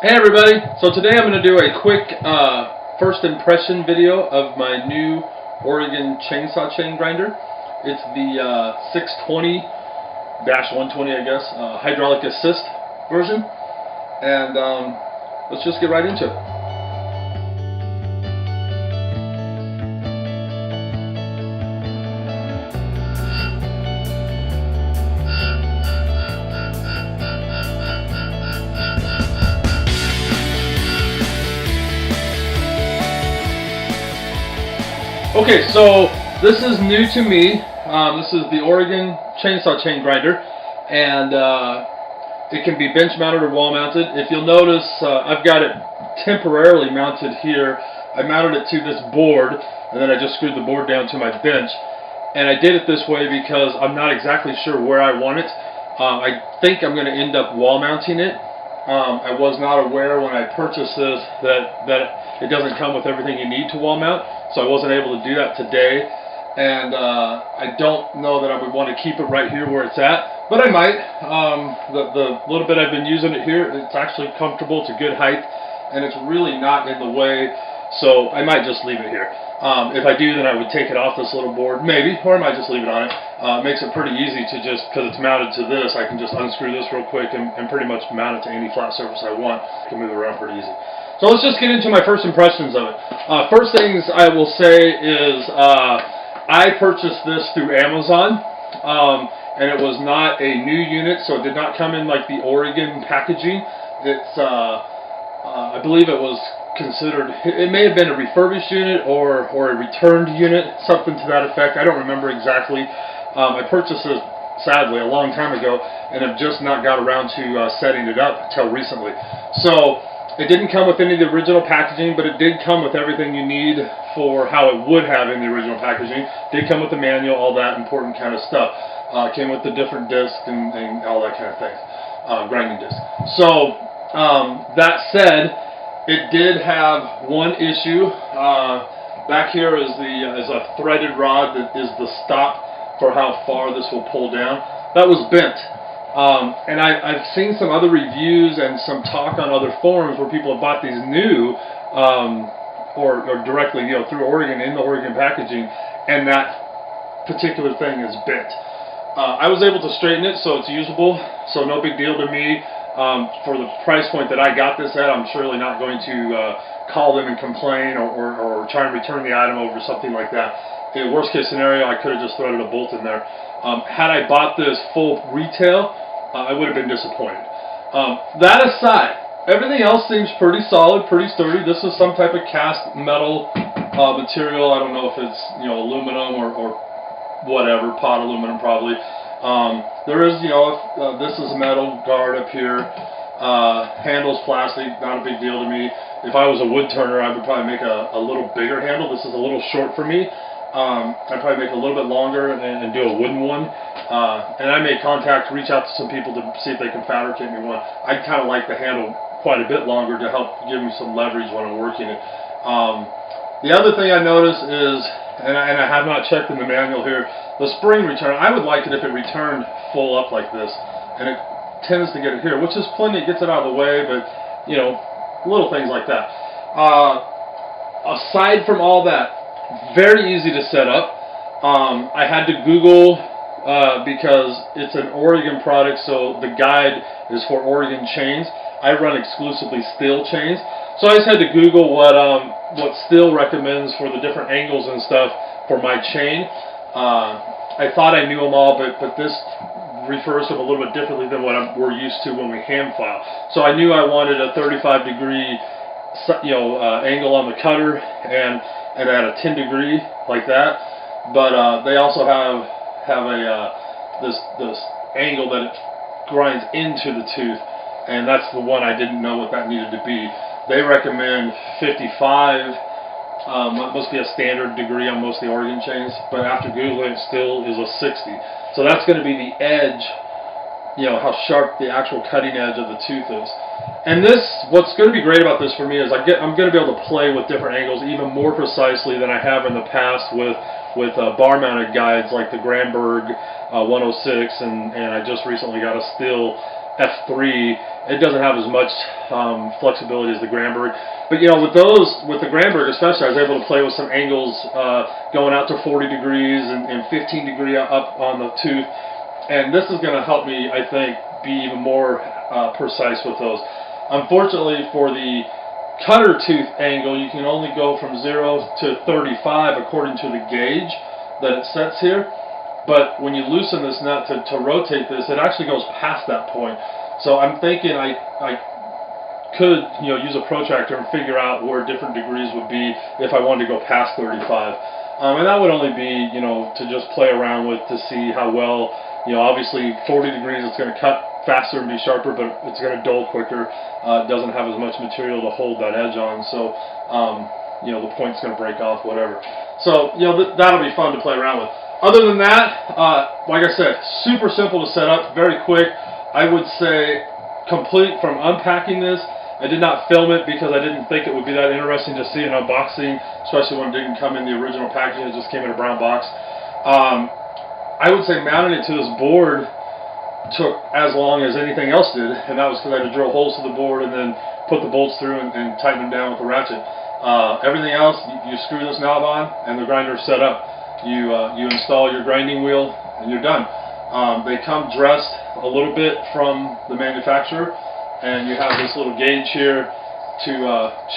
Hey everybody, so today I'm going to do a quick first impression video of my new Oregon chainsaw chain grinder. It's the 620-120 I guess, hydraulic assist version, and let's just get right into it. Okay, so this is new to me. This is the Oregon chainsaw chain grinder, and it can be bench mounted or wall mounted. If you'll notice, I've got it temporarily mounted here. I mounted it to this board, and then I just screwed the board down to my bench. And I did it this way because I'm not exactly sure where I want it. I think I'm going to end up wall mounting it. I was not aware when I purchased this that it doesn't come with everything you need to wall mount, so I wasn't able to do that today. And I don't know that I would want to keep it right here where it's at, but I might. The little bit I've been using it here, it's actually comfortable. It's a good height, and it's really not in the way, so I might just leave it here. If I do, then I would take it off this little board, maybe, or I might just leave it on it. It makes it pretty easy to just, because it's mounted to this, I can just unscrew this real quick and pretty much mount it to any flat surface I want. I can move it around pretty easy. So let's just get into my first impressions of it. First things I will say is I purchased this through Amazon, and it was not a new unit, so it did not come in like the Oregon packaging. It's, I believe it was considered, it may have been a refurbished unit or a returned unit, something to that effect. I don't remember exactly. I purchased this, sadly, a long time ago, and have just not got around to setting it up until recently. So it didn't come with any of the original packaging, but it did come with everything you need for how it would have in the original packaging. It did come with the manual, all that important kind of stuff. It came with the different discs and all that kind of thing, grinding discs. So that said, it did have one issue. Back here is a threaded rod that is the stop for how far this will pull down. That was bent. And I've seen some other reviews and some talk on other forums where people have bought these new, or directly, through Oregon, in the Oregon packaging, and that particular thing is bent. I was able to straighten it so it's usable, so no big deal to me. For the price point that I got this at, I'm surely not going to call them and complain or try and return the item over something like that. In the worst case scenario, I could have just threaded a bolt in there. Had I bought this full retail, I would have been disappointed. That aside, everything else seems pretty solid, pretty sturdy. This is some type of cast metal material. I don't know if it's aluminum or whatever, pot aluminum probably. There is, this is a metal guard up here. Handle's plastic, not a big deal to me. If I was a wood turner, I would probably make a little bigger handle. This is a little short for me. I'd probably make it a little bit longer and do a wooden one. And I may reach out to some people to see if they can fabricate me one. I kind of like the handle quite a bit longer to help give me some leverage when I'm working it. The other thing I noticed is, and I have not checked in the manual here, the spring return, I would like it if it returned full up like this, and it tends to get it here, which is plenty, it gets it out of the way, but, little things like that. Aside from all that, very easy to set up. I had to Google, because it's an Oregon product, so the guide is for Oregon chains. I run exclusively steel chains, so I just had to Google what steel recommends for the different angles and stuff for my chain. I thought I knew them all, but this refers to them a little bit differently than what we're used to when we hand file. So I knew I wanted a 35-degree, angle on the cutter, and at a 10-degree like that. But they also have this angle that it grinds into the tooth, and that's the one I didn't know what that needed to be. They recommend 55. Must be a standard degree on most of the Oregon chains, but after Googling, it still is a 60. So that's going to be the edge, how sharp the actual cutting edge of the tooth is. And what's going to be great about this for me is I'm going to be able to play with different angles even more precisely than I have in the past with bar-mounted guides like the Granberg 106, and I just recently got a Stihl F3, it doesn't have as much flexibility as the Granberg. But you know, with the Granberg especially, I was able to play with some angles going out to 40 degrees and 15 degree up on the tooth. And this is going to help me, I think, be even more precise with those. Unfortunately, for the cutter tooth angle, you can only go from 0 to 35 according to the gauge that it sets here. But when you loosen this nut to rotate this, it actually goes past that point. So I'm thinking I could, you know, use a protractor and figure out where different degrees would be if I wanted to go past 35. And that would only be, you know, to just play around with to see how well, you know, obviously 40 degrees it's going to cut faster and be sharper, but it's going to dull quicker. It doesn't have as much material to hold that edge on, so, you know, the point's going to break off, whatever. So, you know, that'll be fun to play around with. Other than that, like I said, super simple to set up, very quick. I would say complete from unpacking this. I did not film it because I didn't think it would be that interesting to see an unboxing, especially when it didn't come in the original packaging. It just came in a brown box. I would say mounting it to this board took as long as anything else did, and that was because I had to drill holes to the board and then put the bolts through and tighten them down with the ratchet. Everything else, you screw this knob on and the grinder's set up. You install your grinding wheel and you're done. They come dressed a little bit from the manufacturer, and you have this little gauge here to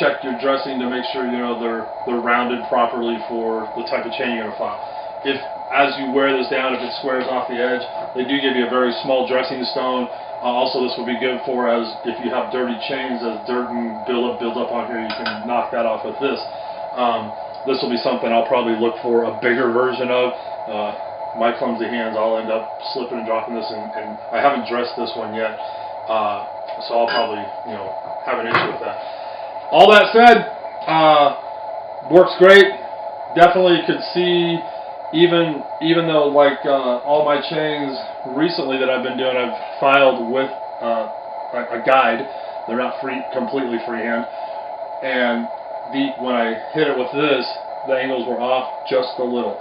check your dressing to make sure, you know, they're rounded properly for the type of chain you're going to file. If as you wear this down, if it squares off the edge, they do give you a very small dressing stone. Also, this will be good for as if you have dirty chains, as dirt and builds up on here, you can knock that off with this. This will be something I'll probably look for a bigger version of. My clumsy hands, I'll end up slipping and dropping this, and I haven't dressed this one yet. So I'll probably, you know, have an issue with that. All that said, works great. Definitely could see, even though like all my chains recently that I've been doing, I've filed with a guide. They're not completely freehand. And when I hit it with this, the angles were off just a little.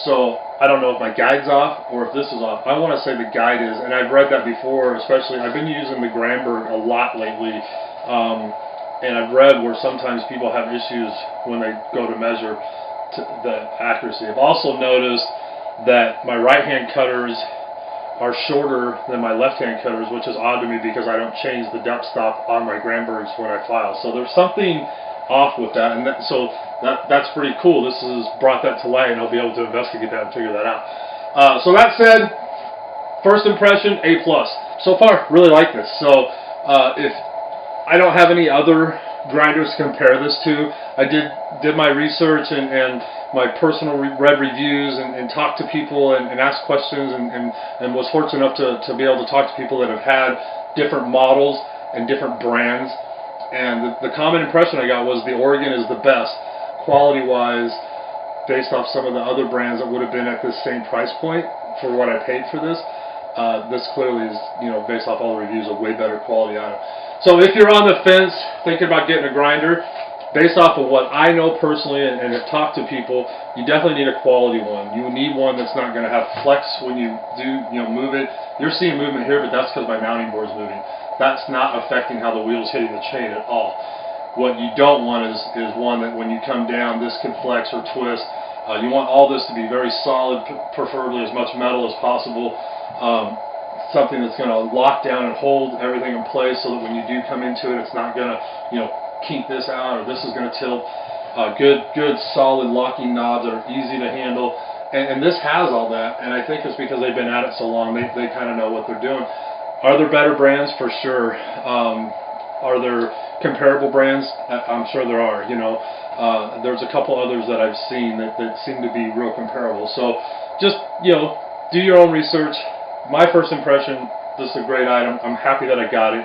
So I don't know if my guide's off or if this is off. I want to say the guide is, and I've read that before, especially I've been using the Granberg a lot lately, and I've read where sometimes people have issues when they go to measure the accuracy. I've also noticed that my right hand cutters are shorter than my left hand cutters, which is odd to me because I don't change the depth stop on my Granbergs when I file. So there's something off with that, and so that's pretty cool. This has brought that to light, and I'll be able to investigate that and figure that out. So that said, first impression, A+. So far, really like this. So if I don't have any other grinders to compare this to, I did my research and my personal read reviews and talked to people and asked questions and was fortunate enough to be able to talk to people that have had different models and different brands. And the common impression I got was the Oregon is the best, quality-wise, based off some of the other brands that would have been at this same price point for what I paid for this. This clearly is, you know, based off all the reviews, a way better quality item. So if you're on the fence thinking about getting a grinder, based off of what I know personally and have talked to people, you definitely need a quality one. You need one that's not going to have flex when you do, you know, move it. You're seeing movement here, but that's because my mounting board is moving. That's not affecting how the wheel's hitting the chain at all. What you don't want is one that when you come down, this can flex or twist. You want all this to be very solid, preferably as much metal as possible. Something that's going to lock down and hold everything in place so that when you do come into it, it's not going to, you know, kink this out or this is going to tilt. Good solid locking knobs that are easy to handle. And this has all that, and I think it's because they've been at it so long, they kind of know what they're doing. Are there better brands? For sure. Are there comparable brands? I'm sure there are. You know, there's a couple others that I've seen that seem to be real comparable. So just, you know, do your own research. My first impression, this is a great item. I'm happy that I got it.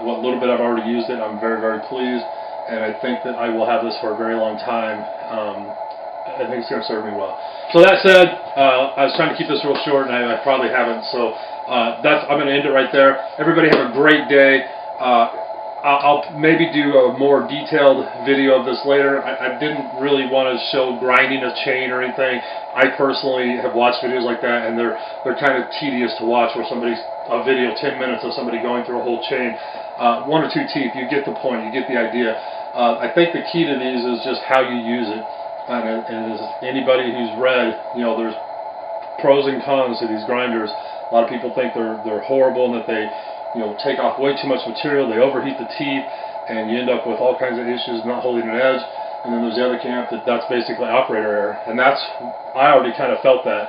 What little bit I've already used it, I'm very, very pleased. And I think that I will have this for a very long time. I think it's going to serve me well. So that said, I was trying to keep this real short, and I probably haven't. So I'm going to end it right there. Everybody have a great day. I'll maybe do a more detailed video of this later. I didn't really want to show grinding a chain or anything. I personally have watched videos like that, and they're kind of tedious to watch, where a video 10 minutes of somebody going through a whole chain. One or two teeth, you get the point, you get the idea. I think the key to these is just how you use it. And as anybody who's read, there's pros and cons to these grinders. A lot of people think they're horrible and that they take off way too much material, they overheat the teeth, and you end up with all kinds of issues not holding an edge. And then there's the other camp that's basically operator error, and I already kind of felt that.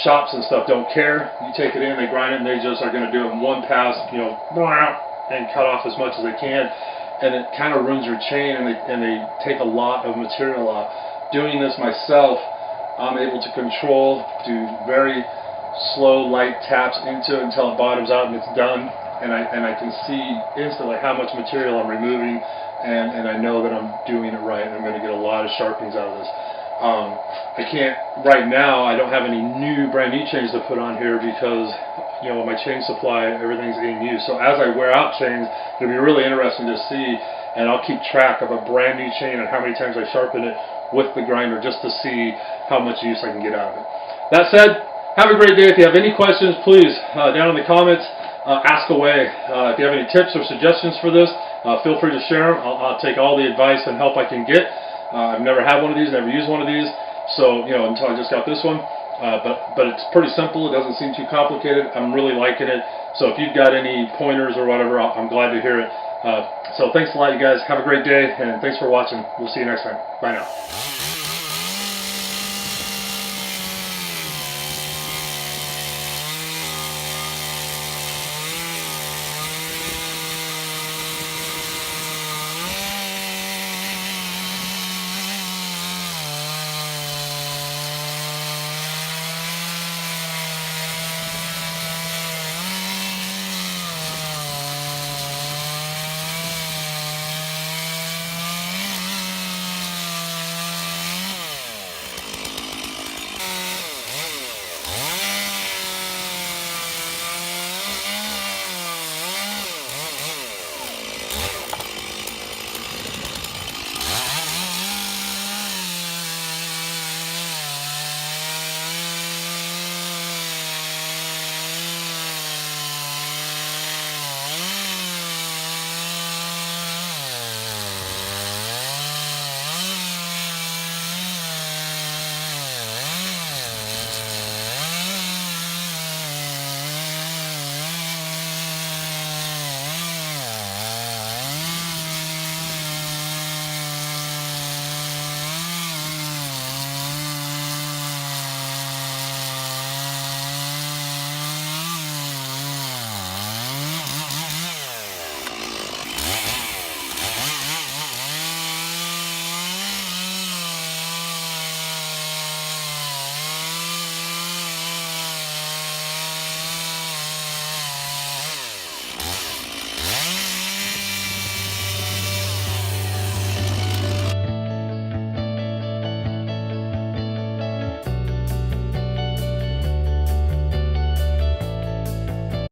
Shops and stuff don't care. You take it in, they grind it, and they just are going to do it in one pass, and cut off as much as they can, and it kind of ruins your chain, and they take a lot of material off. Doing this myself, I'm able to control, do very slow, light taps into it until it bottoms out and it's done, and I can see instantly how much material I'm removing, and I know that I'm doing it right, and I'm going to get a lot of sharpenings out of this. I can't right now. I don't have any brand new chains to put on here because my chain supply, everything's in use. So as I wear out chains, it'll be really interesting to see, and I'll keep track of a brand new chain and how many times I sharpen it with the grinder just to see how much use I can get out of it. That said, have a great day. If you have any questions, please, down in the comments, ask away. If you have any tips or suggestions for this, feel free to share them. I'll take all the advice and help I can get. I've never had one of these, never used one of these, so, until I just got this one. But it's pretty simple. It doesn't seem too complicated. I'm really liking it. So if you've got any pointers or whatever, I'm glad to hear it. So thanks a lot, you guys. Have a great day, and thanks for watching. We'll see you next time. Bye now.